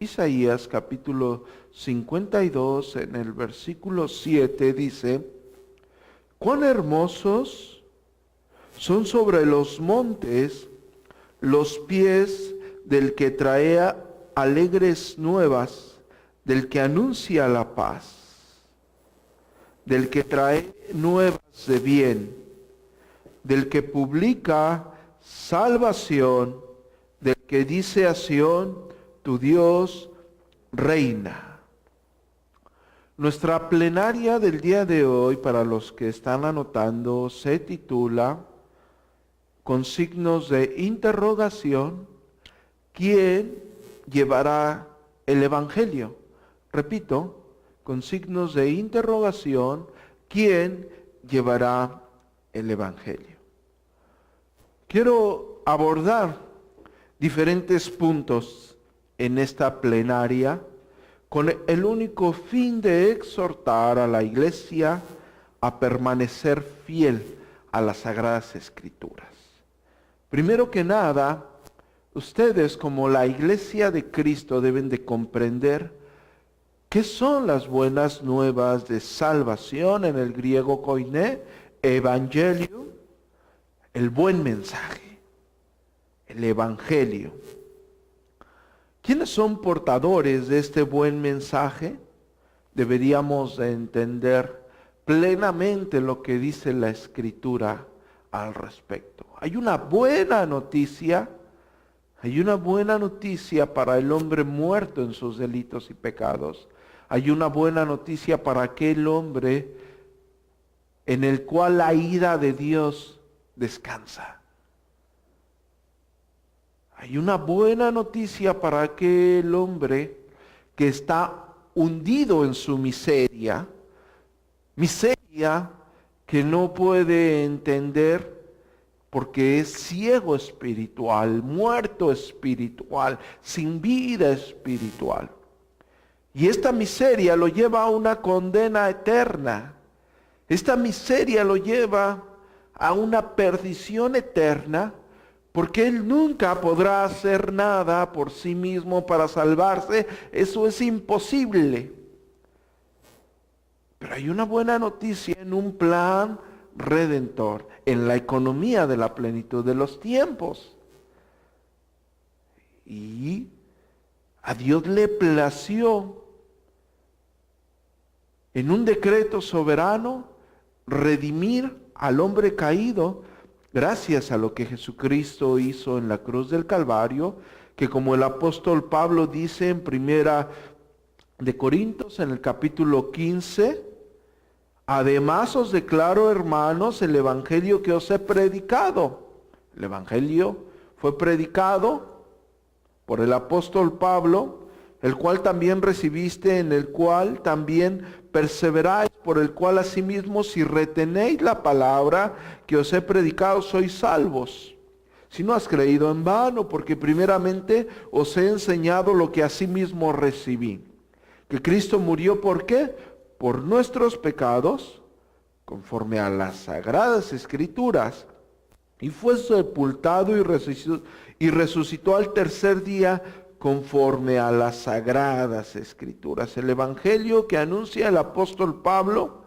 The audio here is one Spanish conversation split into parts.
Isaías capítulo 52, en el versículo 7 dice: cuán hermosos son sobre los montes los pies del que trae alegres nuevas, del que anuncia la paz, del que trae nuevas de bien, del que publica salvación, del que dice a Sión: tu Dios reina. Nuestra plenaria del día de hoy, para los que están anotando, se titula, con signos de interrogación, ¿quién llevará el Evangelio? Repito, con signos de interrogación, ¿quién llevará el Evangelio? Quiero abordar diferentes puntos en esta plenaria con el único fin de exhortar a la Iglesia a permanecer fiel a las Sagradas Escrituras. Primero que nada, ustedes como la Iglesia de Cristo deben de comprender qué son las buenas nuevas de salvación, en el griego koiné, evangelio, el buen mensaje, el Evangelio. ¿Quiénes son portadores de este buen mensaje? Deberíamos de entender plenamente lo que dice la Escritura al respecto. Hay una buena noticia para el hombre muerto en sus delitos y pecados. Hay una buena noticia para aquel hombre en el cual la ira de Dios descansa. Hay una buena noticia para aquel hombre que está hundido en su miseria que no puede entender porque es ciego espiritual, muerto espiritual, sin vida espiritual. Y esta miseria lo lleva a una condena eterna. Esta miseria lo lleva a una perdición eterna, porque él nunca podrá hacer nada por sí mismo para salvarse. Eso es imposible. Pero hay una buena noticia en un plan redentor, en la economía de la plenitud de los tiempos. Y a Dios le plació, en un decreto soberano, redimir al hombre caído, gracias a lo que Jesucristo hizo en la cruz del Calvario, que como el apóstol Pablo dice en Primera de Corintios, en el capítulo 15, además os declaro, hermanos, el evangelio que os he predicado. El evangelio fue predicado por el apóstol Pablo, el cual también recibiste, en el cual también perseveráis, por el cual asimismo si retenéis la palabra que os he predicado, sois salvos. Si no has creído en vano, porque primeramente os he enseñado lo que asimismo recibí. Que Cristo murió, ¿por qué? Por nuestros pecados, conforme a las Sagradas Escrituras, y fue sepultado y resucitó al tercer día, conforme a las Sagradas Escrituras. El Evangelio que anuncia el apóstol Pablo: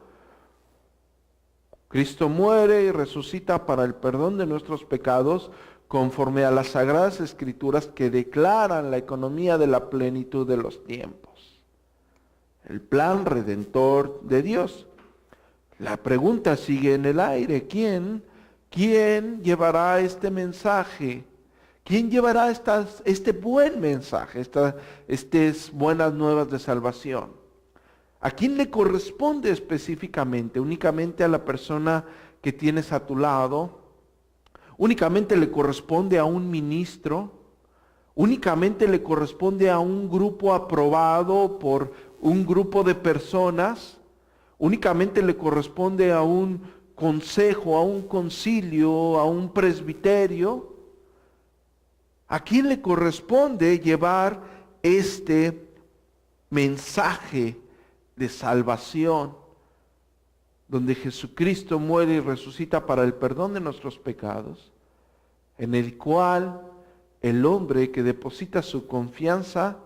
Cristo muere y resucita para el perdón de nuestros pecados, conforme a las Sagradas Escrituras que declaran la economía de la plenitud de los tiempos. El plan redentor de Dios. La pregunta sigue en el aire: ¿Quién llevará este mensaje? ¿Quién llevará este buen mensaje, estas buenas nuevas de salvación? ¿A quién le corresponde específicamente? ¿Únicamente a la persona que tienes a tu lado? ¿Únicamente le corresponde a un ministro? ¿Únicamente le corresponde a un grupo aprobado por un grupo de personas? ¿Únicamente le corresponde a un consejo, a un concilio, a un presbiterio? ¿A quién le corresponde llevar este mensaje de salvación, donde Jesucristo muere y resucita para el perdón de nuestros pecados, en el cual el hombre que deposita su confianza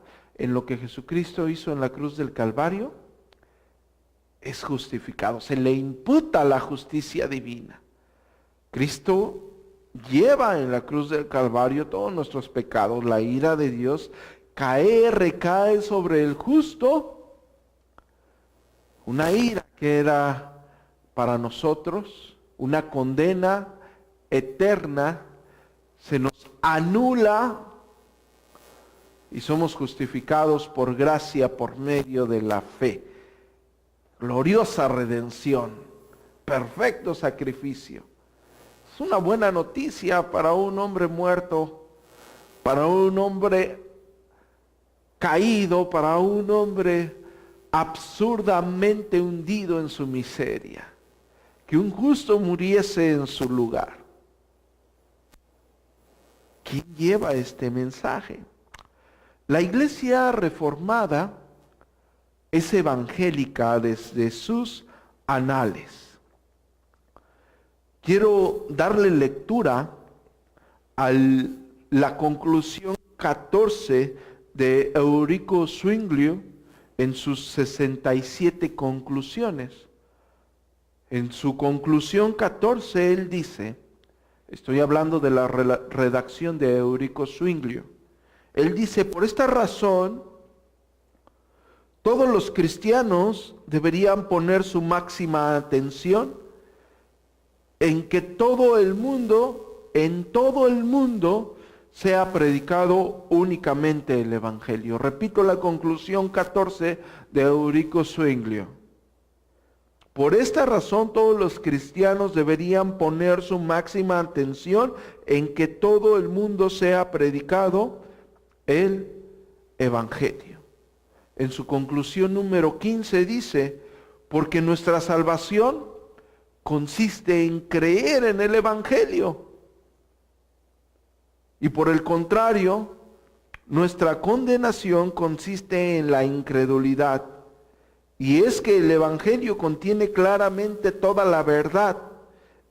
en lo que Jesucristo hizo en la cruz del Calvario, es justificado. Se le imputa la justicia divina. Cristo lleva en la cruz del Calvario todos nuestros pecados. La ira de Dios recae sobre el justo. Una ira que era para nosotros una condena eterna, se nos anula y somos justificados por gracia por medio de la fe. Gloriosa redención, perfecto sacrificio. Es una buena noticia para un hombre muerto, para un hombre caído, para un hombre absurdamente hundido en su miseria. Que un justo muriese en su lugar. ¿Quién lleva este mensaje? La Iglesia reformada es evangélica desde sus anales. Quiero darle lectura a la conclusión 14 de Eurico Zwinglio en sus 67 conclusiones. En su conclusión 14 él dice, estoy hablando de la redacción de Eurico Zwinglio, él dice, por esta razón, todos los cristianos deberían poner su máxima atención en que todo el mundo, en todo el mundo, sea predicado únicamente el Evangelio. Repito la conclusión 14 de Eurico Zwinglio. Por esta razón todos los cristianos deberían poner su máxima atención en que todo el mundo sea predicado el Evangelio. En su conclusión número 15 dice, porque nuestra salvación consiste en creer en el Evangelio. Y por el contrario, nuestra condenación consiste en la incredulidad. Y es que el Evangelio contiene claramente toda la verdad,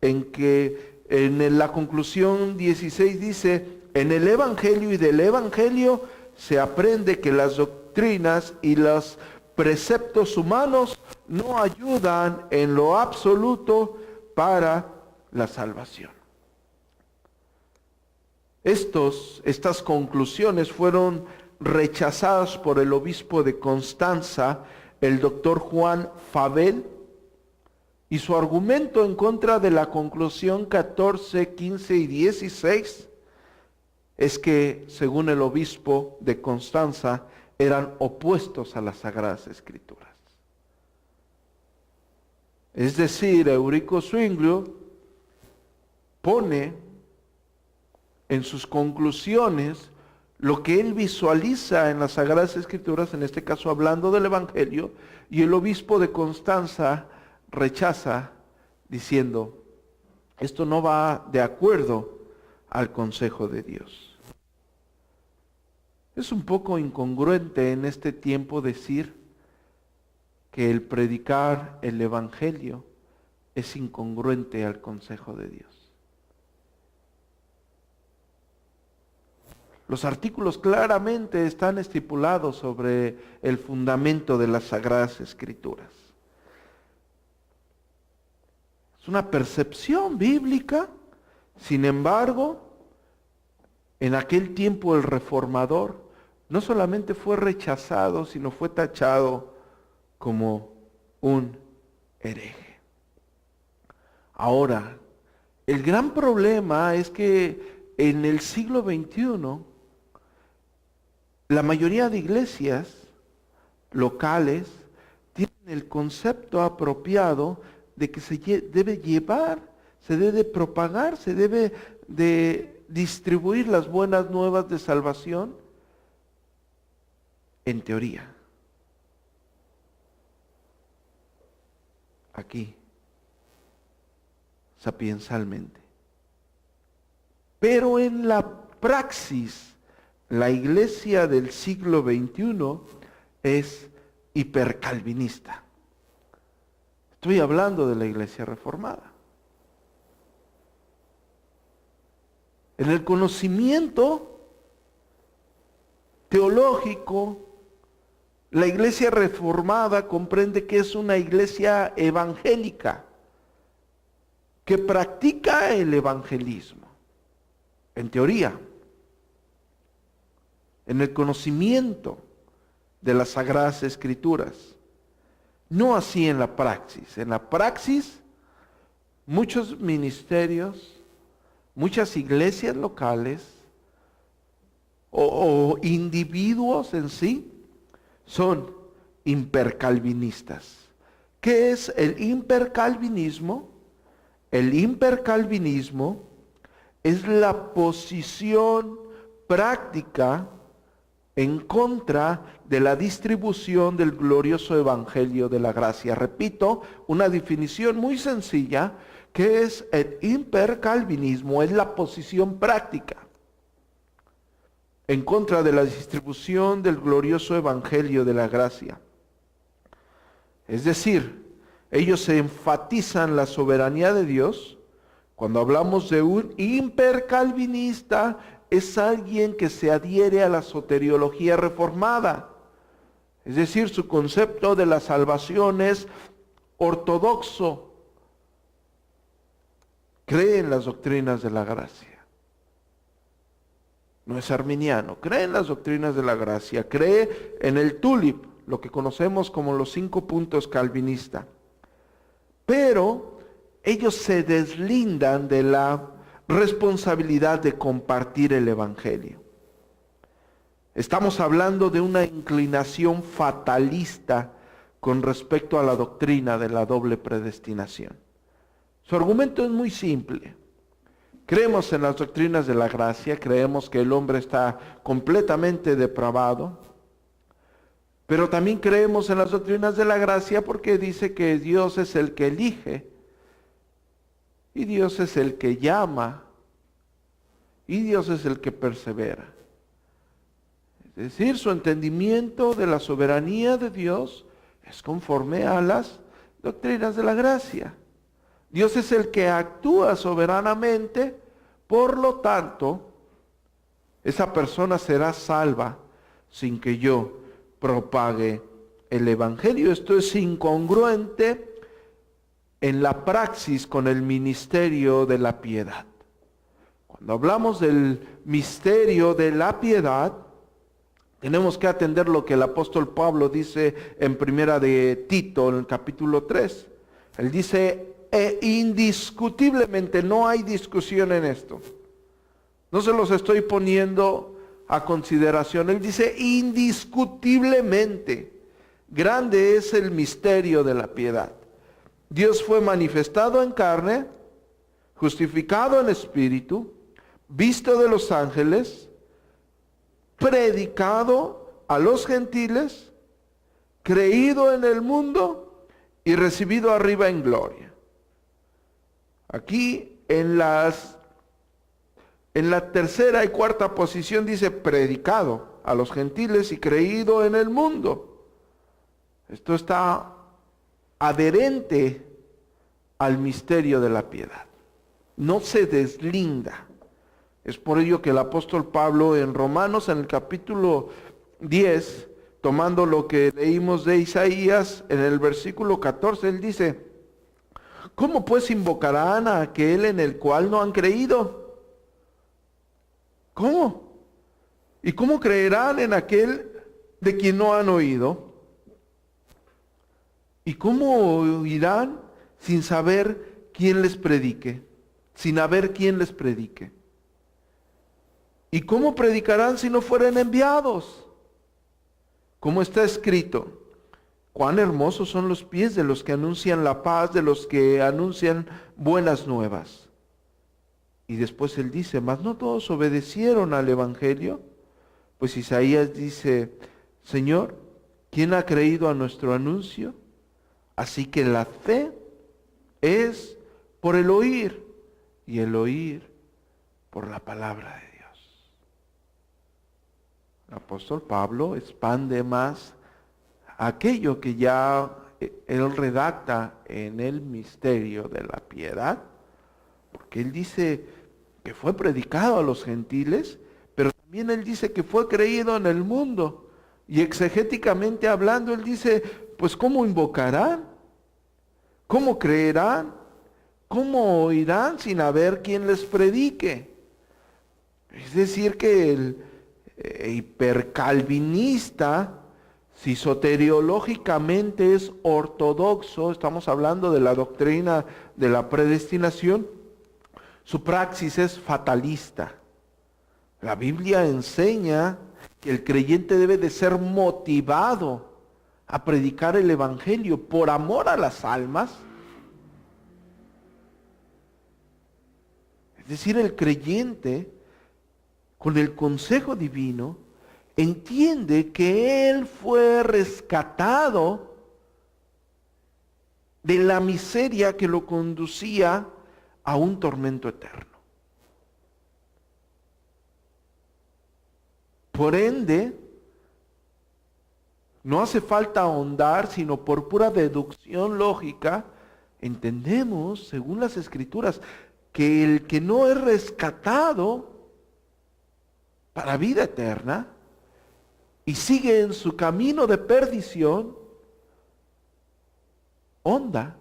en que en la conclusión 16 dice, en el Evangelio y del Evangelio se aprende que las doctrinas y los preceptos humanos no ayudan en lo absoluto para la salvación. Estas conclusiones fueron rechazadas por el obispo de Constanza, el doctor Juan Fabel, y su argumento en contra de la conclusión 14, 15 y 16 es que, según el obispo de Constanza, eran opuestos a las Sagradas Escrituras. Es decir, Eurico Zwinglio pone en sus conclusiones lo que él visualiza en las Sagradas Escrituras, en este caso hablando del Evangelio, y el obispo de Constanza rechaza diciendo, esto no va de acuerdo al consejo de Dios. Es un poco incongruente en este tiempo decir que el predicar el Evangelio es incongruente al consejo de Dios. Los artículos claramente están estipulados sobre el fundamento de las Sagradas Escrituras. Es una percepción bíblica, sin embargo, en aquel tiempo el reformador no solamente fue rechazado, sino fue tachado como un hereje. Ahora, el gran problema es que en el siglo XXI, la mayoría de iglesias locales tienen el concepto apropiado de que se debe llevar, se debe propagar, se debe de distribuir las buenas nuevas de salvación en teoría. Aquí, sapiensalmente. Pero en la praxis, la iglesia del siglo XXI es hipercalvinista. Estoy hablando de la iglesia reformada. En el conocimiento teológico La iglesia reformada comprende que es una iglesia evangélica, que practica el evangelismo, en teoría, en el conocimiento de las Sagradas Escrituras. No así en la praxis. En la praxis, muchos ministerios, muchas iglesias locales o individuos en sí son hipercalvinistas. ¿Qué es el hipercalvinismo? El hipercalvinismo es la posición práctica en contra de la distribución del glorioso evangelio de la gracia. Repito, una definición muy sencilla, que es el hipercalvinismo, es la posición práctica en contra de la distribución del glorioso evangelio de la gracia. Es decir, ellos se enfatizan la soberanía de Dios. Cuando hablamos de un hipercalvinista, es alguien que se adhiere a la soteriología reformada. Es decir, su concepto de la salvación es ortodoxo. Cree en las doctrinas de la gracia. No es arminiano, cree en las doctrinas de la gracia, cree en el tulip, lo que conocemos como los 5 puntos calvinista. Pero ellos se deslindan de la responsabilidad de compartir el evangelio. Estamos hablando de una inclinación fatalista con respecto a la doctrina de la doble predestinación. Su argumento es muy simple. Creemos en las doctrinas de la gracia, creemos que el hombre está completamente depravado, pero también creemos en las doctrinas de la gracia porque dice que Dios es el que elige, y Dios es el que llama, y Dios es el que persevera. Es decir, su entendimiento de la soberanía de Dios es conforme a las doctrinas de la gracia. Dios es el que actúa soberanamente, por lo tanto, esa persona será salva sin que yo propague el evangelio. Esto es incongruente en la praxis con el ministerio de la piedad. Cuando hablamos del misterio de la piedad, tenemos que atender lo que el apóstol Pablo dice en primera de Tito, en el capítulo 3. Él dice, indiscutiblemente, no hay discusión en esto. No se los estoy poniendo a consideración. Él dice, indiscutiblemente, grande es el misterio de la piedad. Dios fue manifestado en carne, justificado en espíritu, visto de los ángeles, predicado a los gentiles, creído en el mundo y recibido arriba en gloria. Aquí en la tercera y cuarta posición dice predicado a los gentiles y creído en el mundo. Esto está adherente al misterio de la piedad. No se deslinda. Es por ello que el apóstol Pablo en Romanos, en el capítulo 10, tomando lo que leímos de Isaías, en el versículo 14, él dice, ¿cómo pues invocarán a aquel en el cual no han creído? ¿Cómo? ¿Y cómo creerán en aquel de quien no han oído? ¿Y cómo oirán sin saber quién les predique? Sin haber quién les predique. ¿Y cómo predicarán si no fueren enviados? Como está escrito, cuán hermosos son los pies de los que anuncian la paz, de los que anuncian buenas nuevas. Y después él dice, mas no todos obedecieron al evangelio. Pues Isaías dice, Señor, ¿quién ha creído a nuestro anuncio? Así que la fe es por el oír, y el oír por la palabra de Dios. El apóstol Pablo expande más aquello que ya él redacta en el misterio de la piedad, porque él dice que fue predicado a los gentiles, pero también él dice que fue creído en el mundo. Y exegéticamente hablando, él dice, pues ¿cómo invocarán? ¿Cómo creerán? ¿Cómo oirán sin haber quien les predique? Es decir, que el hipercalvinista, si soteriológicamente es ortodoxo, estamos hablando de la doctrina de la predestinación, su praxis es fatalista. La Biblia enseña que el creyente debe de ser motivado a predicar el Evangelio por amor a las almas. Es decir, el creyente, con el consejo divino, entiende que él fue rescatado de la miseria que lo conducía a un tormento eterno. Por ende, no hace falta ahondar, sino por pura deducción lógica, entendemos, según las Escrituras, que el que no es rescatado para vida eterna y sigue en su camino de perdición, onda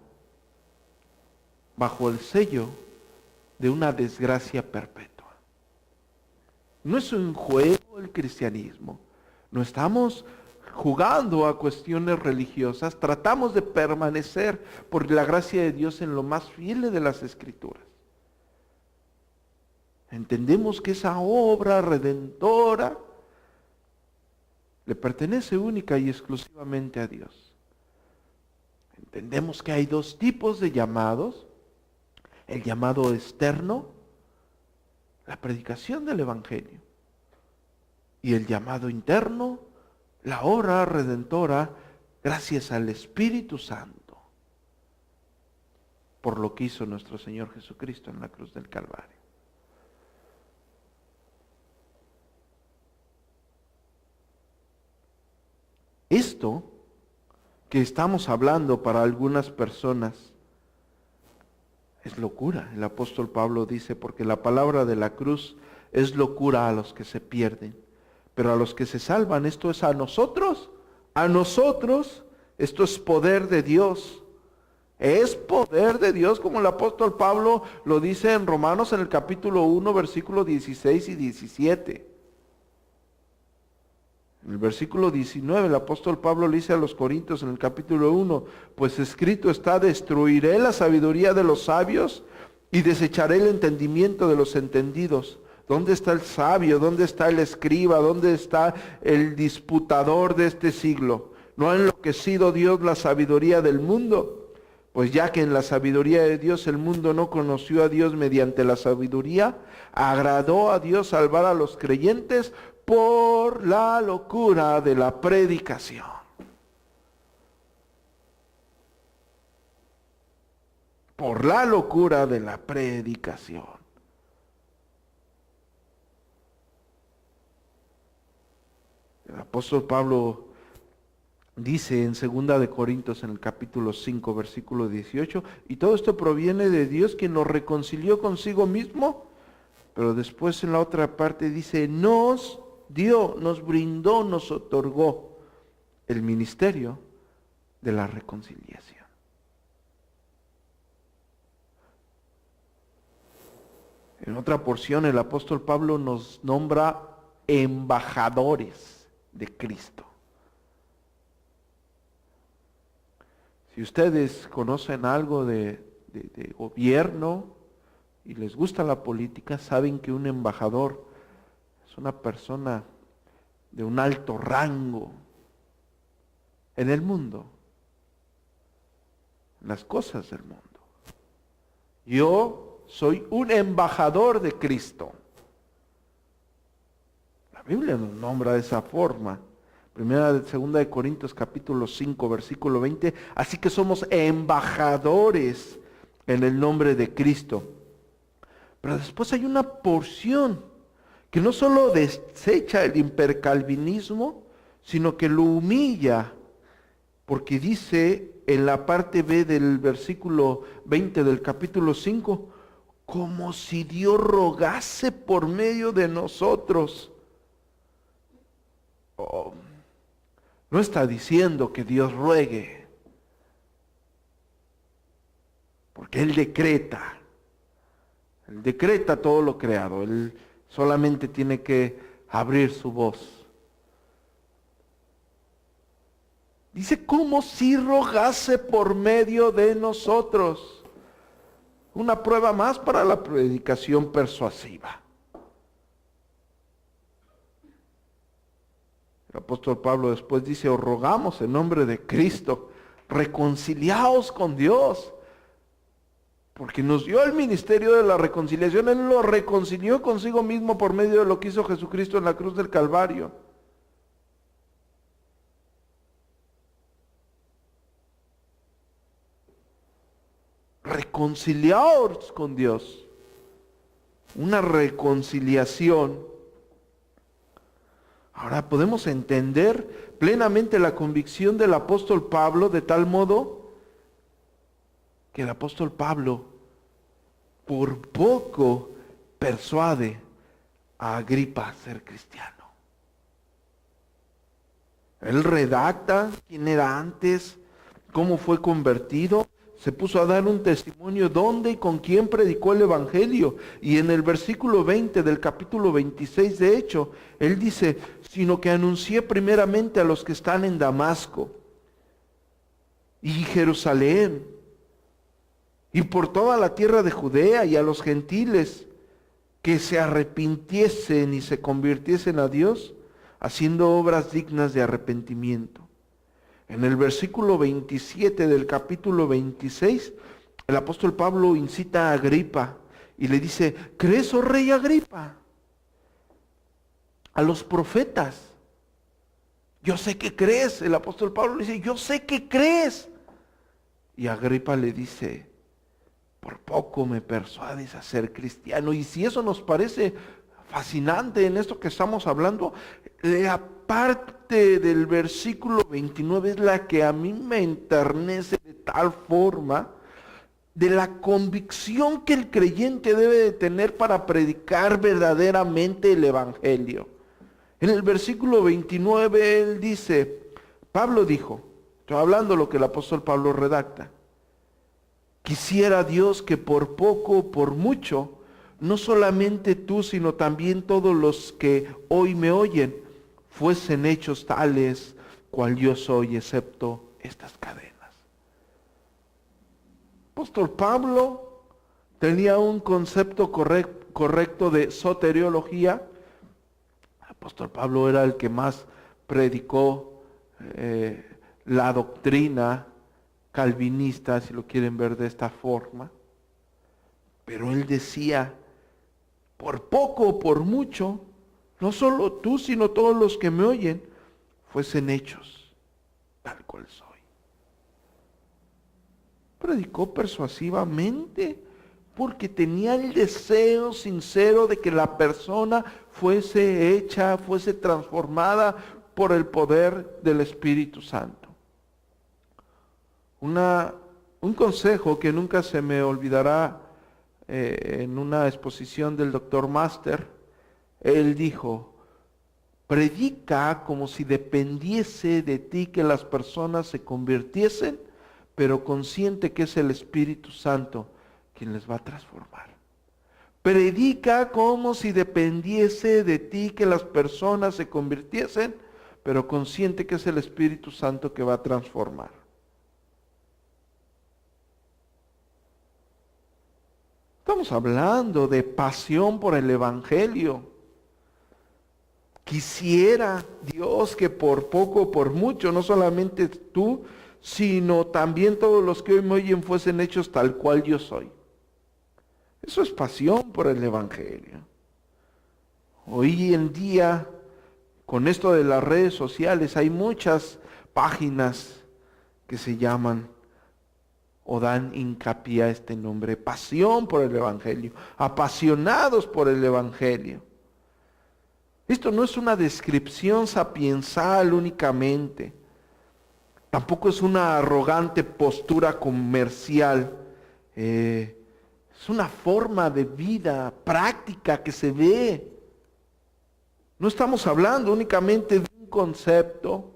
bajo el sello de una desgracia perpetua. No es un juego el cristianismo. No estamos jugando a cuestiones religiosas. Tratamos de permanecer por la gracia de Dios en lo más fiel de las Escrituras. Entendemos que esa obra redentora le pertenece única y exclusivamente a Dios. Entendemos que hay dos tipos de llamados. El llamado externo, la predicación del Evangelio. Y el llamado interno, la obra redentora, gracias al Espíritu Santo, por lo que hizo nuestro Señor Jesucristo en la cruz del Calvario. Esto que estamos hablando para algunas personas es locura. El apóstol Pablo dice, porque la palabra de la cruz es locura a los que se pierden, pero a los que se salvan, esto es a nosotros, esto es poder de Dios. Es poder de Dios, como el apóstol Pablo lo dice en Romanos en el capítulo 1, versículos 16 y 17. En el versículo 19, el apóstol Pablo le dice a los Corintios en el capítulo 1, pues escrito está, destruiré la sabiduría de los sabios y desecharé el entendimiento de los entendidos. ¿Dónde está el sabio? ¿Dónde está el escriba? ¿Dónde está el disputador de este siglo? ¿No ha enloquecido Dios la sabiduría del mundo? Pues ya que en la sabiduría de Dios el mundo no conoció a Dios mediante la sabiduría, agradó a Dios salvar a los creyentes por la locura de la predicación. Por la locura de la predicación. El apóstol Pablo dice en 2 de Corintios en el capítulo 5, versículo 18, y todo esto proviene de Dios, quien nos reconcilió consigo mismo, pero después en la otra parte dice, nos dio, nos brindó, nos otorgó el ministerio de la reconciliación. En otra porción el apóstol Pablo nos nombra embajadores de Cristo. Si ustedes conocen algo de gobierno y les gusta la política, saben que un embajador es una persona de un alto rango en el mundo, en las cosas del mundo. Yo soy un embajador de Cristo. La Biblia nos nombra de esa forma. Segunda de Corintios capítulo 5, versículo 20. Así que somos embajadores en el nombre de Cristo. Pero después hay una porción que no solo desecha el hipercalvinismo, sino que lo humilla, porque dice en la parte B del versículo 20 del capítulo 5, como si Dios rogase por medio de nosotros. Oh, No está diciendo que Dios ruegue, porque Él decreta. Él decreta todo lo creado. Él solamente tiene que abrir su voz. Dice, como si rogase por medio de nosotros. Una prueba más para la predicación persuasiva. El apóstol Pablo después dice, os rogamos en nombre de Cristo, reconciliaos con Dios. Porque nos dio el ministerio de la reconciliación. Él lo reconcilió consigo mismo por medio de lo que hizo Jesucristo en la cruz del Calvario. Reconciliaos con Dios. Una reconciliación. Ahora podemos entender plenamente la convicción del apóstol Pablo de tal modo que el apóstol Pablo por poco persuade a Agripa a ser cristiano. Él redacta quién era antes, cómo fue convertido, se puso a dar un testimonio dónde y con quién predicó el evangelio. Y en el versículo 20 del capítulo 26 de Hechos, él dice, sino que anuncié primeramente a los que están en Damasco y Jerusalén y por toda la tierra de Judea y a los gentiles que se arrepintiesen y se convirtiesen a Dios, haciendo obras dignas de arrepentimiento. En el versículo 27 del capítulo 26, el apóstol Pablo incita a Agripa y le dice, ¿crees, oh rey Agripa? A los profetas. Yo sé que crees. El apóstol Pablo le dice, yo sé que crees. Y Agripa le dice, por poco me persuades a ser cristiano. Y si eso nos parece fascinante en esto que estamos hablando, la parte del versículo 29 es la que a mí me enternece de tal forma de la convicción que el creyente debe de tener para predicar verdaderamente el evangelio. En el versículo 29 él dice, Pablo dijo, estoy hablando lo que el apóstol Pablo redacta, quisiera Dios que por poco o por mucho, no solamente tú, sino también todos los que hoy me oyen, fuesen hechos tales cual yo soy, excepto estas cadenas. Apóstol Pablo tenía un concepto correcto de soteriología. El apóstol Pablo era el que más predicó la doctrina calvinista, si lo quieren ver de esta forma. Pero él decía, por poco o por mucho, no solo tú, sino todos los que me oyen, fuesen hechos tal cual soy. Predicó persuasivamente porque tenía el deseo sincero de que la persona fuese hecha, fuese transformada por el poder del Espíritu Santo. Un consejo que nunca se me olvidará en una exposición del Dr. Master, él dijo, predica como si dependiese de ti que las personas se convirtiesen, pero consciente que es el Espíritu Santo quien les va a transformar. Predica como si dependiese de ti que las personas se convirtiesen, pero consciente que es el Espíritu Santo que va a transformar. Estamos hablando de pasión por el Evangelio. Quisiera Dios que por poco o por mucho, no solamente tú, sino también todos los que hoy me oyen fuesen hechos tal cual yo soy. Eso es pasión por el Evangelio. Hoy en día, con esto de las redes sociales, hay muchas páginas que se llaman o dan hincapié a este nombre, pasión por el Evangelio, apasionados por el Evangelio. Esto no es una descripción sapiensal únicamente, tampoco es una arrogante postura comercial, es una forma de vida práctica que se ve. No estamos hablando únicamente de un concepto,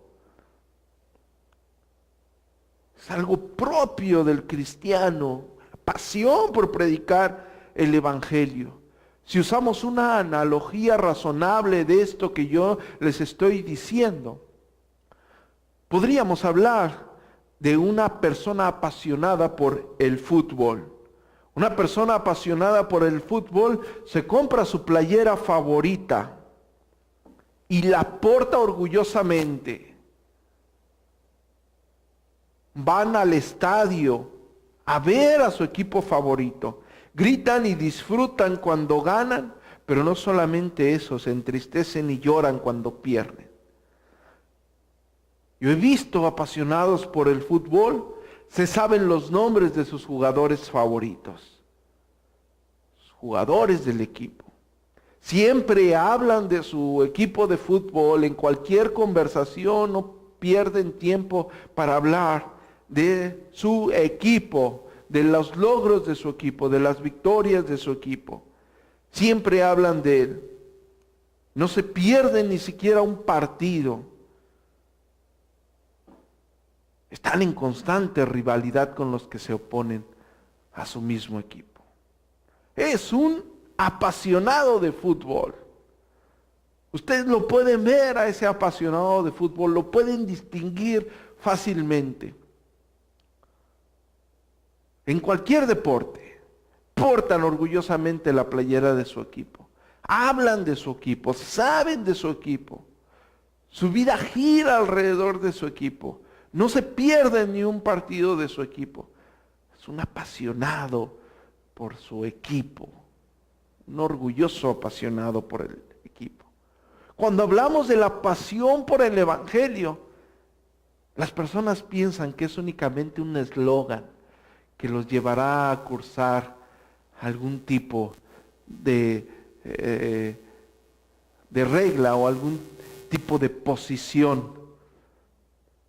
Es algo propio del cristiano, pasión por predicar el evangelio. Si usamos una analogía razonable de esto que yo les estoy diciendo, podríamos hablar de una persona apasionada por el fútbol. Una persona apasionada por el fútbol se compra su playera favorita y la porta orgullosamente. Van al estadio a ver a su equipo favorito. Gritan y disfrutan cuando ganan, pero no solamente eso, se entristecen y lloran cuando pierden. Yo he visto apasionados por el fútbol, se saben los nombres de sus jugadores favoritos, los jugadores del equipo. Siempre hablan de su equipo de fútbol, en cualquier conversación no pierden tiempo para hablar de su equipo, de los logros de su equipo, de las victorias de su equipo. Siempre hablan de él. No se pierden ni siquiera un partido. Están en constante rivalidad con los que se oponen a su mismo equipo. Es un apasionado de fútbol. Ustedes lo pueden ver a ese apasionado de fútbol, lo pueden distinguir fácilmente. En cualquier deporte, portan orgullosamente la playera de su equipo. Hablan de su equipo, saben de su equipo. Su vida gira alrededor de su equipo. No se pierde ni un partido de su equipo. Es un apasionado por su equipo. Un orgulloso apasionado por el equipo. Cuando hablamos de la pasión por el evangelio, las personas piensan que es únicamente un eslogan que los llevará a cursar algún tipo de regla o algún tipo de posición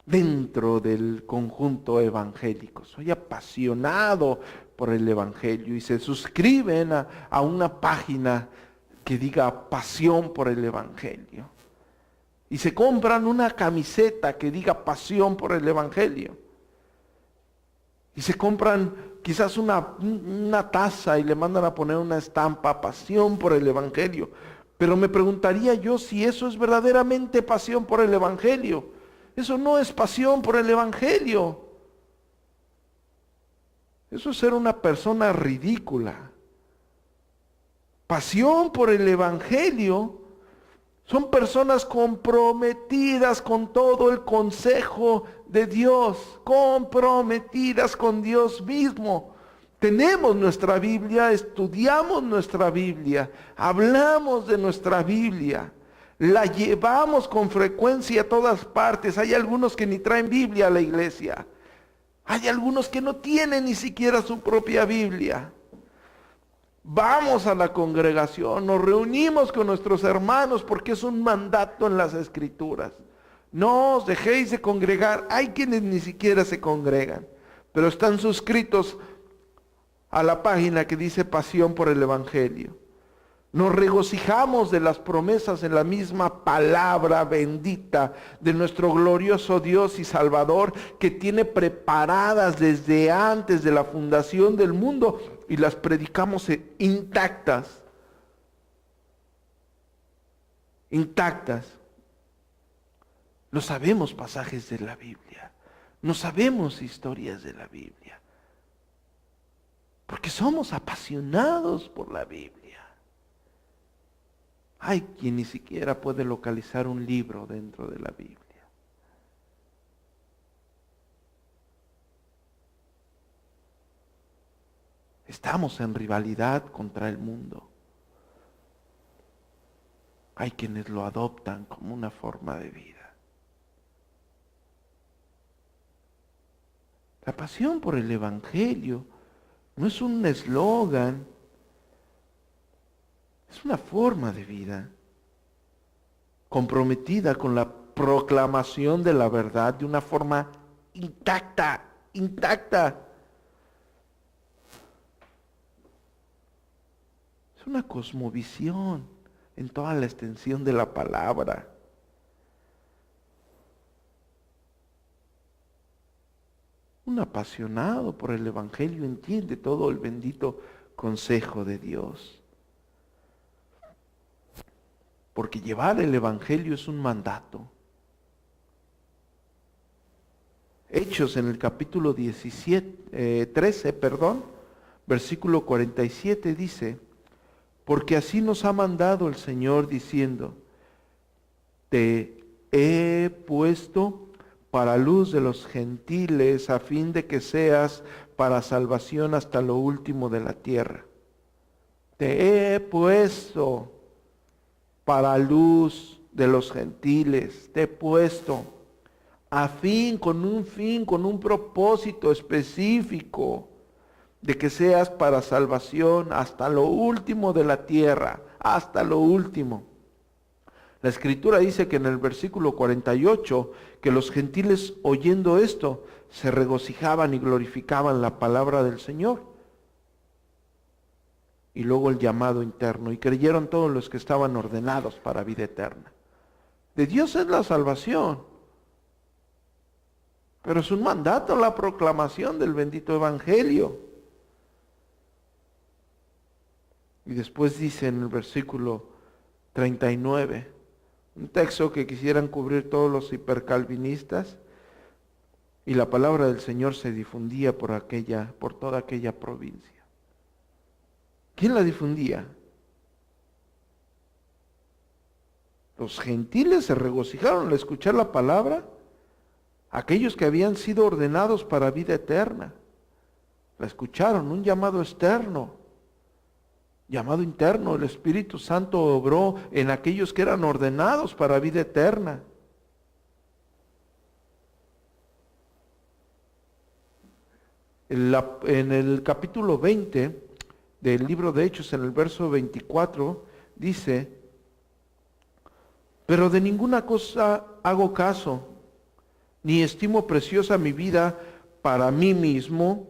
dentro del conjunto evangélico. Soy apasionado por el evangelio y se suscriben a una página que diga pasión por el evangelio. Y se compran una camiseta que diga pasión por el evangelio. Y se compran quizás una taza y le mandan a poner una estampa, pasión por el evangelio. Pero me preguntaría yo si eso es verdaderamente pasión por el evangelio. Eso no es pasión por el evangelio. Eso es ser una persona ridícula. Pasión por el evangelio son personas comprometidas con todo el consejo de Dios, comprometidas con Dios mismo. Tenemos nuestra Biblia, estudiamos nuestra Biblia, hablamos de nuestra Biblia, la llevamos con frecuencia a todas partes. Hay algunos que ni traen Biblia a la iglesia. Hay algunos que no tienen ni siquiera su propia Biblia. Vamos a la congregación, nos reunimos con nuestros hermanos porque es un mandato en las Escrituras. No os dejéis de congregar. Hay quienes ni siquiera se congregan, pero están suscritos a la página que dice Pasión por el Evangelio. Nos regocijamos de las promesas en la misma palabra bendita de nuestro glorioso Dios y Salvador, que tiene preparadas desde antes de la fundación del mundo, y las predicamos intactas. Intactas. No sabemos pasajes de la Biblia, no sabemos historias de la Biblia, porque somos apasionados por la Biblia. Hay quien ni siquiera puede localizar un libro dentro de la Biblia. Estamos en rivalidad contra el mundo. Hay quienes lo adoptan como una forma de vida. La pasión por el Evangelio no es un eslogan, es una forma de vida comprometida con la proclamación de la verdad de una forma intacta. Es una cosmovisión en toda la extensión de la palabra. Un apasionado por el Evangelio entiende todo el bendito consejo de Dios. Porque llevar el Evangelio es un mandato. Hechos en el capítulo 13, versículo 47 dice, porque así nos ha mandado el Señor diciendo, te he puesto para luz de los gentiles a fin de que seas para salvación hasta lo último de la tierra. Te he puesto para luz de los gentiles, te he puesto con un propósito específico de que seas para salvación hasta lo último de la tierra, hasta lo último. La Escritura dice que en el versículo 48, que los gentiles oyendo esto, se regocijaban y glorificaban la palabra del Señor. Y luego el llamado interno, y creyeron todos los que estaban ordenados para vida eterna. De Dios es la salvación, pero es un mandato la proclamación del bendito Evangelio. Y después dice en el versículo 39, un texto que quisieran cubrir todos los hipercalvinistas, y la palabra del Señor se difundía por toda aquella provincia. ¿Quién la difundía? Los gentiles se regocijaron al escuchar la palabra, aquellos que habían sido ordenados para vida eterna. La escucharon, un llamado externo, llamado interno. El Espíritu Santo obró en aquellos que eran ordenados para vida eterna. En el capítulo 20 del libro de Hechos, en el verso 24, dice, pero de ninguna cosa hago caso, ni estimo preciosa mi vida para mí mismo,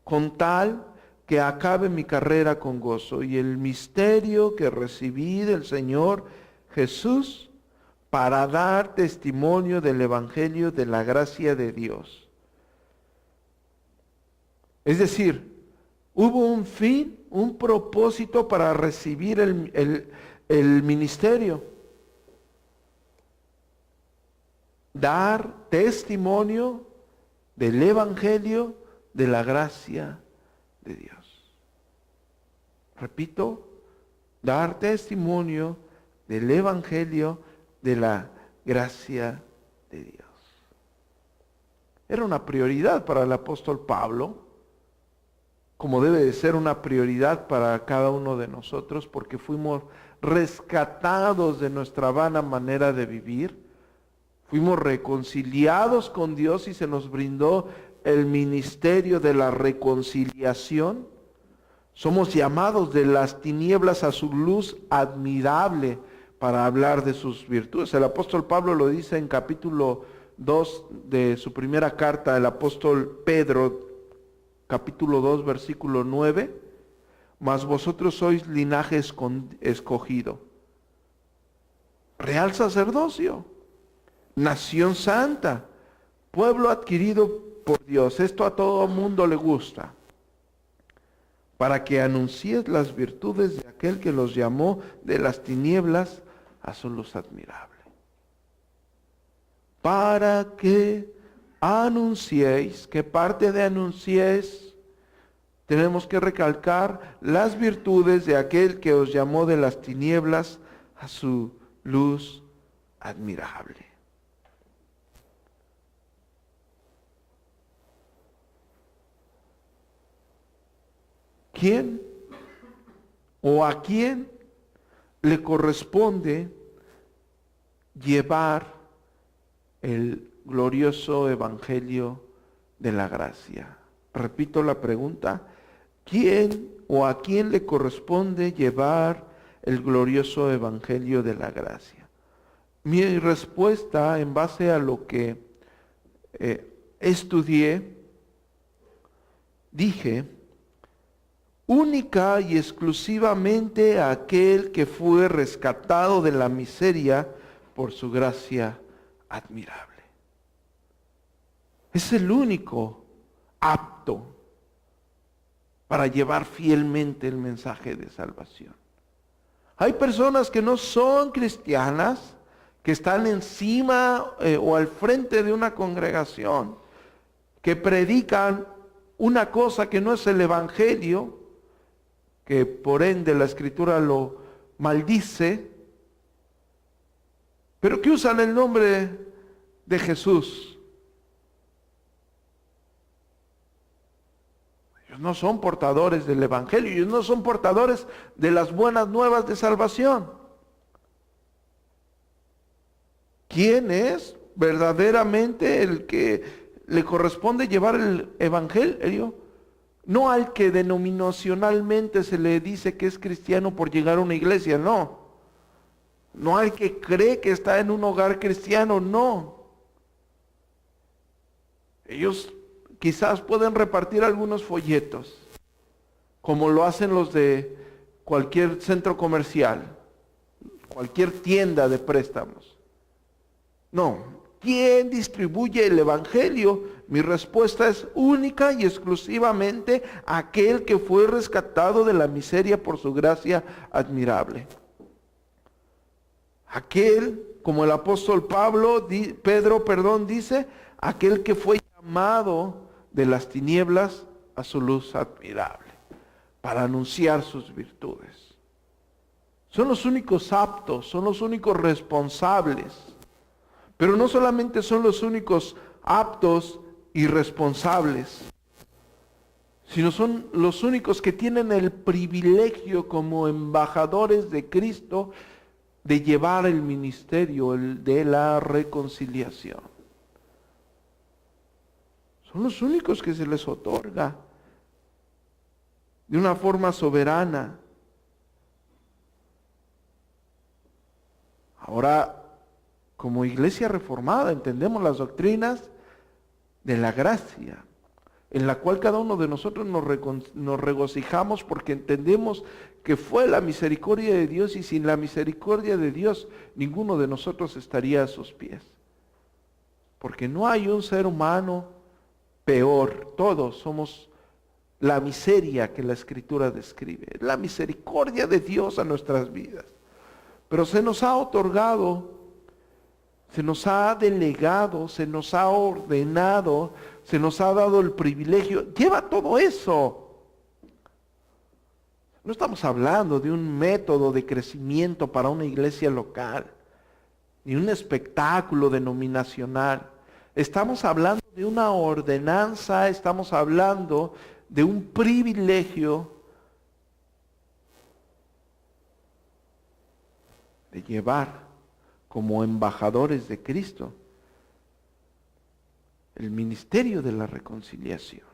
con tal que acabe mi carrera con gozo y el misterio que recibí del Señor Jesús para dar testimonio del Evangelio de la gracia de Dios. Es decir, hubo un fin, un propósito para recibir el ministerio. Dar testimonio del Evangelio de la gracia de Dios. Repito, dar testimonio del Evangelio de la gracia de Dios. Era una prioridad para el apóstol Pablo, como debe de ser una prioridad para cada uno de nosotros, porque fuimos rescatados de nuestra vana manera de vivir, fuimos reconciliados con Dios y se nos brindó el ministerio de la reconciliación. Somos llamados de las tinieblas a su luz admirable para hablar de sus virtudes. El apóstol Pablo lo dice en capítulo 2 de su primera carta, el apóstol Pedro, capítulo 2, versículo 9, mas vosotros sois linaje escogido, real sacerdocio, nación santa, pueblo adquirido por Dios. Esto a todo mundo le gusta, para que anunciéis las virtudes de aquel que los llamó de las tinieblas a su luz admirable. Para que anunciéis, ¿qué parte de anunciéis? Tenemos que recalcar las virtudes de aquel que os llamó de las tinieblas a su luz admirable. ¿Quién o a quién le corresponde llevar el glorioso evangelio de la gracia? Repito la pregunta, ¿quién o a quién le corresponde llevar el glorioso evangelio de la gracia? Mi respuesta, en base a lo que estudié, dije, única y exclusivamente a aquel que fue rescatado de la miseria por su gracia admirable. Es el único apto para llevar fielmente el mensaje de salvación. Hay personas que no son cristianas, que están encima o al frente de una congregación, que predican una cosa que no es el evangelio, que por ende la escritura lo maldice, pero que usan el nombre de Jesús. Ellos no son portadores del evangelio, ellos no son portadores de las buenas nuevas de salvación. ¿Quién es verdaderamente el que le corresponde llevar el evangelio? No al que denominacionalmente se le dice que es cristiano por llegar a una iglesia, no. No al que cree que está en un hogar cristiano, no. Ellos quizás pueden repartir algunos folletos, como lo hacen los de cualquier centro comercial, cualquier tienda de préstamos. No. ¿Quién distribuye el evangelio? Mi respuesta es única y exclusivamente aquel que fue rescatado de la miseria por su gracia admirable. Aquel, como el apóstol Pedro dice, aquel que fue llamado de las tinieblas a su luz admirable, para anunciar sus virtudes. Son los únicos aptos, son los únicos responsables. Pero no solamente son los únicos aptos y responsables, sino son los únicos que tienen el privilegio como embajadores de Cristo de llevar el ministerio de la reconciliación. Son los únicos que se les otorga de una forma soberana. Ahora, como iglesia reformada, entendemos las doctrinas de la gracia, en la cual cada uno de nosotros nos regocijamos porque entendemos que fue la misericordia de Dios, y sin la misericordia de Dios ninguno de nosotros estaría a sus pies. Porque no hay un ser humano peor, todos somos la miseria que la Escritura describe, la misericordia de Dios a nuestras vidas. Pero se nos ha otorgado, se nos ha delegado, se nos ha ordenado, se nos ha dado el privilegio. Lleva todo eso. No estamos hablando de un método de crecimiento para una iglesia local, ni un espectáculo denominacional. Estamos hablando de una ordenanza, estamos hablando de un privilegio de llevar como embajadores de Cristo el ministerio de la reconciliación,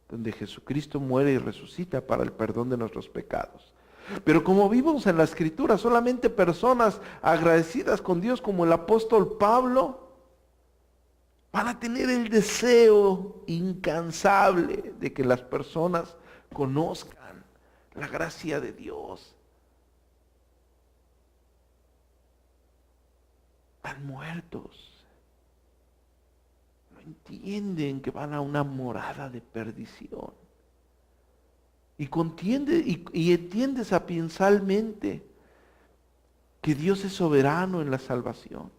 donde Jesucristo muere y resucita para el perdón de nuestros pecados. Pero como vimos en la Escritura, solamente personas agradecidas con Dios como el apóstol Pablo van a tener el deseo incansable de que las personas conozcan la gracia de Dios. Están muertos. No entienden que van a una morada de perdición. Y entiende sapiensalmente que Dios es soberano en la salvación.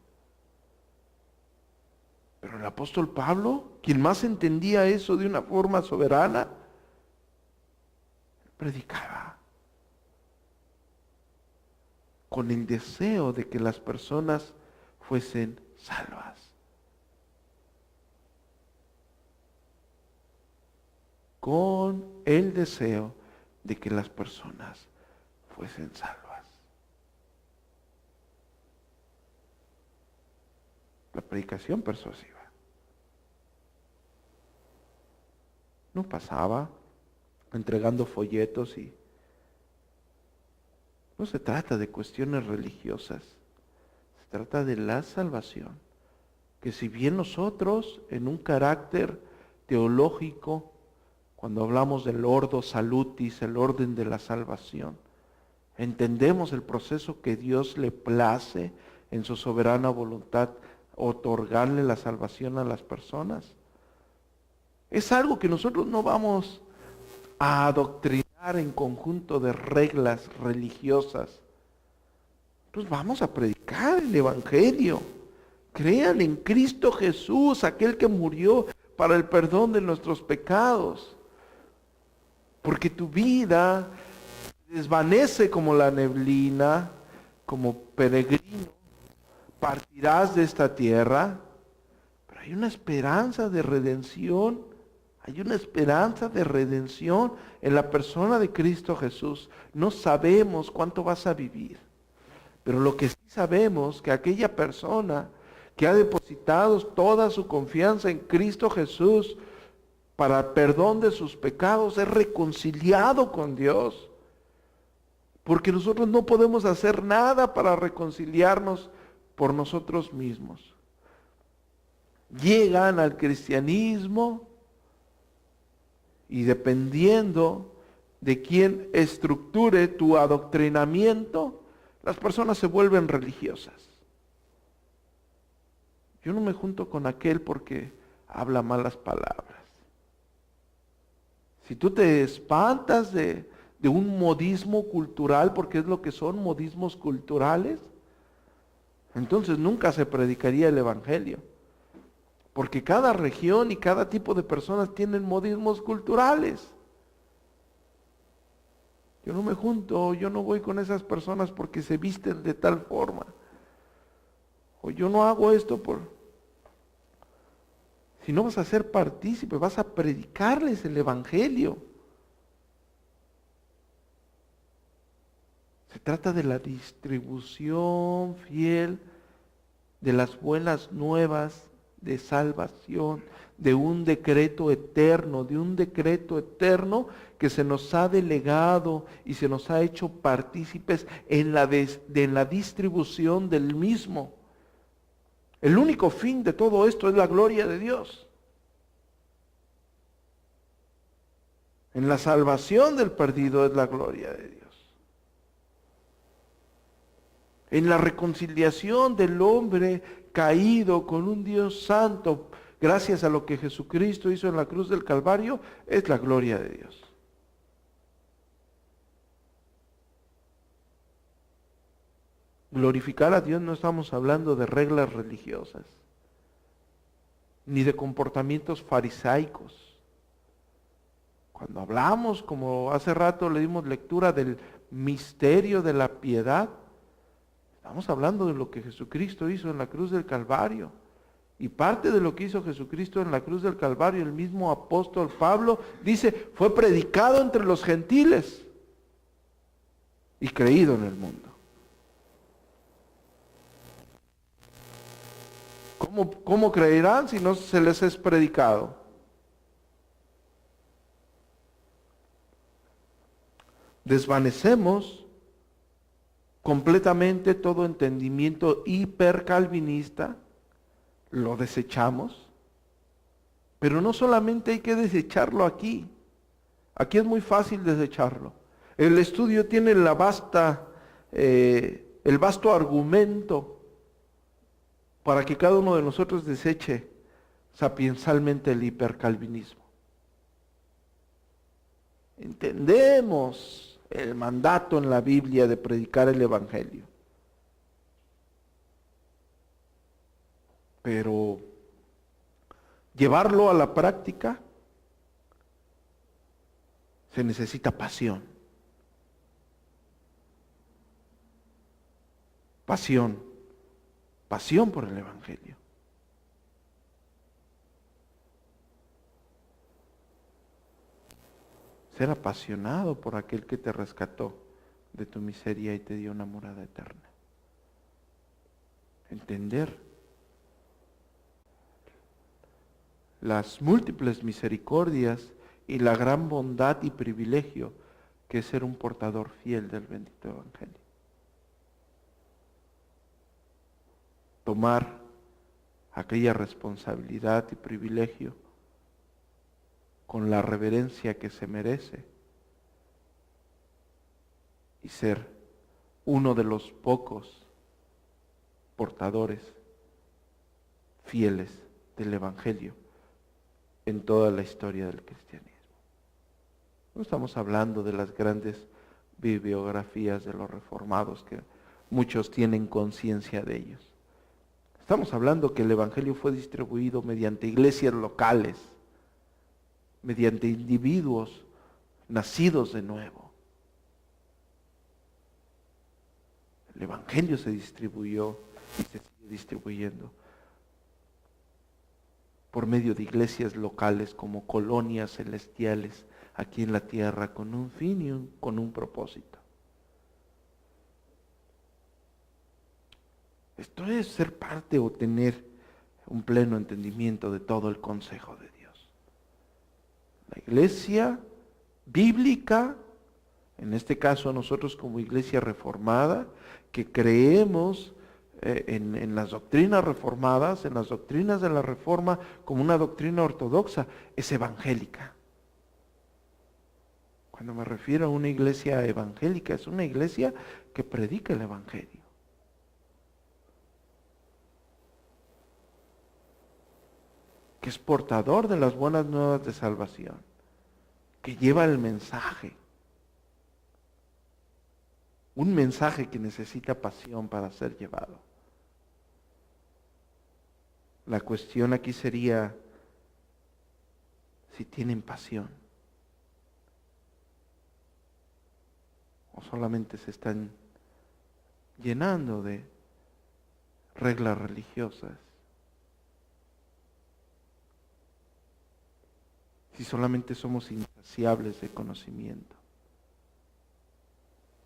Pero el apóstol Pablo, quien más entendía eso de una forma soberana, predicaba con el deseo de que las personas fuesen salvas. Con el deseo de que las personas fuesen salvas. La predicación persuasiva no pasaba entregando folletos y no se trata de cuestiones religiosas. Se trata de la salvación, que si bien nosotros en un carácter teológico, cuando hablamos del ordo salutis, el orden de la salvación, entendemos el proceso que Dios le place en su soberana voluntad otorgarle la salvación a las personas, Es algo que nosotros no vamos a adoctrinar en conjunto de reglas religiosas. Nosotros vamos a predicar el Evangelio. Crean en Cristo Jesús, aquel que murió para el perdón de nuestros pecados. Porque tu vida desvanece como la neblina, como peregrino. Partirás de esta tierra, pero hay una esperanza de redención. Hay una esperanza de redención en la persona de Cristo Jesús. No sabemos cuánto vas a vivir, pero lo que sí sabemos que aquella persona que ha depositado toda su confianza en Cristo Jesús para perdón de sus pecados es reconciliado con Dios. Porque nosotros no podemos hacer nada para reconciliarnos por nosotros mismos. Llegan al cristianismo y dependiendo de quién estructure tu adoctrinamiento, las personas se vuelven religiosas. Yo no me junto con aquel porque habla malas palabras. Si tú te espantas de un modismo cultural, porque es lo que son modismos culturales, entonces nunca se predicaría el Evangelio. Porque cada región y cada tipo de personas tienen modismos culturales. Yo no me junto, yo no voy con esas personas porque se visten de tal forma. O yo no hago esto por... Si no vas a ser partícipe, vas a predicarles el Evangelio. Se trata de la distribución fiel de las buenas nuevas de salvación, de un decreto eterno, que se nos ha delegado y se nos ha hecho partícipes en la distribución del mismo. El único fin de todo esto es la gloria de Dios. En la salvación del perdido es la gloria de Dios. En la reconciliación del hombre caído con un Dios santo, gracias a lo que Jesucristo hizo en la cruz del Calvario, es la gloria de Dios. Glorificar a Dios no estamos hablando de reglas religiosas, ni de comportamientos farisaicos. Cuando hablamos, como hace rato le dimos lectura del misterio de la piedad, estamos hablando de lo que Jesucristo hizo en la cruz del Calvario. Y parte de lo que hizo Jesucristo en la cruz del Calvario, el mismo apóstol Pablo dice, fue predicado entre los gentiles y creído en el mundo. ¿Cómo creerán si no se les es predicado? Desvanecemos completamente todo entendimiento hipercalvinista, lo desechamos, pero no solamente hay que desecharlo aquí es muy fácil desecharlo. El estudio tiene el vasto argumento para que cada uno de nosotros deseche sapiensalmente el hipercalvinismo. Entendemos el mandato en la Biblia de predicar el Evangelio. Pero llevarlo a la práctica se necesita pasión. Pasión por el Evangelio. Ser apasionado por aquel que te rescató de tu miseria y te dio una morada eterna. Entender las múltiples misericordias y la gran bondad y privilegio que es ser un portador fiel del bendito Evangelio. Tomar aquella responsabilidad y privilegio con la reverencia que se merece y ser uno de los pocos portadores fieles del Evangelio en toda la historia del cristianismo. No estamos hablando de las grandes bibliografías de los reformados, que muchos tienen conciencia de ellos. Estamos hablando que el Evangelio fue distribuido mediante iglesias locales, mediante individuos nacidos de nuevo. El Evangelio se distribuyó y se sigue distribuyendo por medio de iglesias locales como colonias celestiales aquí en la tierra, con un fin y con un propósito. Esto es ser parte o tener un pleno entendimiento de todo el consejo de Dios. La iglesia bíblica, en este caso nosotros como iglesia reformada, que creemos en las doctrinas reformadas, en las doctrinas de la Reforma como una doctrina ortodoxa, es evangélica. Cuando me refiero a una iglesia evangélica, es una iglesia que predica el Evangelio. Que es portador de las buenas nuevas de salvación, que lleva el mensaje. Un mensaje que necesita pasión para ser llevado. La cuestión aquí sería si tienen pasión o solamente se están llenando de reglas religiosas. Si solamente somos insaciables de conocimiento.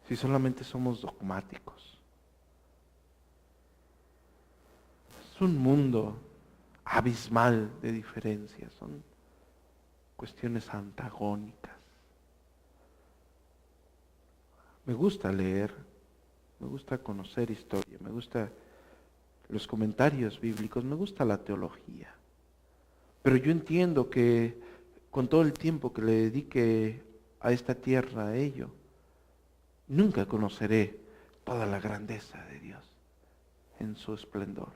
Si solamente somos dogmáticos. Es un mundo abismal de diferencias, son cuestiones antagónicas. Me gusta leer, me gusta conocer historia, me gusta los comentarios bíblicos, me gusta la teología. Pero yo entiendo que con todo el tiempo que le dedique a esta tierra, a ello, nunca conoceré toda la grandeza de Dios en su esplendor.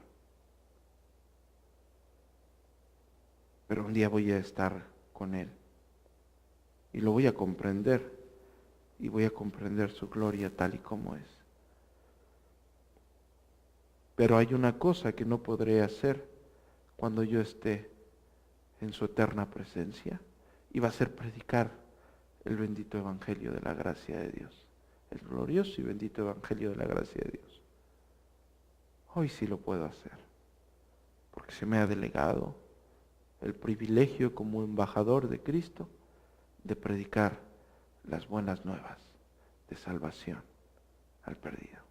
Pero un día voy a estar con Él y lo voy a comprender y voy a comprender su gloria tal y como es. Pero hay una cosa que no podré hacer cuando yo esté en su eterna presencia y va a ser predicar el bendito evangelio de la gracia de Dios. El glorioso y bendito evangelio de la gracia de Dios. Hoy sí lo puedo hacer, porque se me ha delegado el privilegio como embajador de Cristo de predicar las buenas nuevas de salvación al perdido.